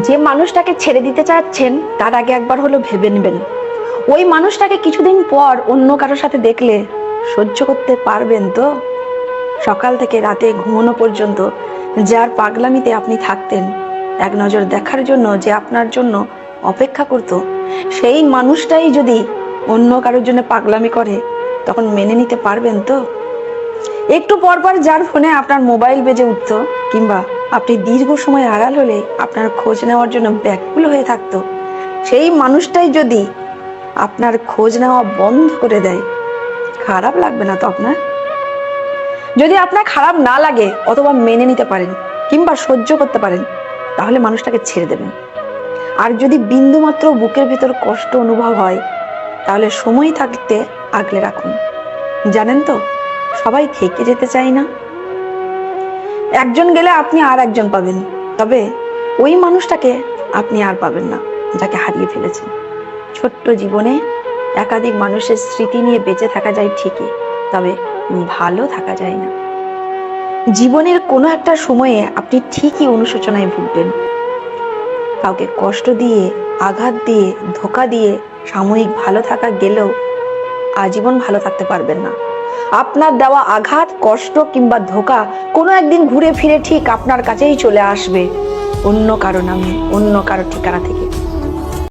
যে মানুষটাকে ছেড়ে দিতে চাচ্ছেন তার আগে একবার হলো ভেবে নেবেন, ওই মানুষটাকে কিছুদিন পর অন্য কারোর সাথে দেখলে সহ্য করতে পারবেন তো? সকাল থেকে রাতে ঘুমানো পর্যন্ত যার পাগলামিতে আপনি থাকতেন, এক নজর দেখার জন্য যে আপনার জন্য অপেক্ষা করত, সেই মানুষটাই যদি অন্য কারোর জন্য পাগলামি করে, তখন মেনে নিতে পারবেন তো? একটু পর পর যার ফোনে আপনার মোবাইল বেজে উঠতো, কিংবা আপনি দীর্ঘ সময় আড়াল হলে আপনার খোঁজ নেওয়ার জন্য ব্যাকুল হয়ে থাকতো, সেই মানুষটাই যদি আপনার খোঁজ নেওয়া বন্ধ করে দেয়, খারাপ লাগবে না তো আপনার? যদি আপনার খারাপ না লাগে অথবা মেনে নিতে পারেন কিংবা সহ্য করতে পারেন, তাহলে মানুষটাকে ছেড়ে দেবেন। আর যদি বিন্দুমাত্র বুকের ভিতর কষ্ট অনুভব হয়, তাহলে সময় থাকতে আগলে রাখুন। জানেন তো, সবাই থেকে যেতে চায় না। একজন গেলে আপনি আর একজন পাবেন, তবে ওই মানুষটাকে আপনি আর পাবেন না যাকে হারিয়ে ফেলেছেন। ছোট্ট জীবনে একাধিক মানুষের স্মৃতি নিয়ে বেঁচে থাকা যায় ঠিকই, তবে ভালো থাকা যায় না। জীবনের কোনো একটা সময়ে আপনি ঠিকই অনুশোচনায় ভুগবেন। কাউকে কষ্ট দিয়ে, আঘাত দিয়ে, ধোঁকা দিয়ে সাময়িক ভালো থাকা গেলেও আজীবন ভালো থাকতে পারবেন না। আপনার দেওয়া আঘাত, কষ্ট কিংবা ধোঁকা কোনো একদিন ঘুরে ফিরে ঠিক আপনার কাছেই চলে আসবে, অন্য কারো নামে, অন্য কারো ঠিকানা থেকে।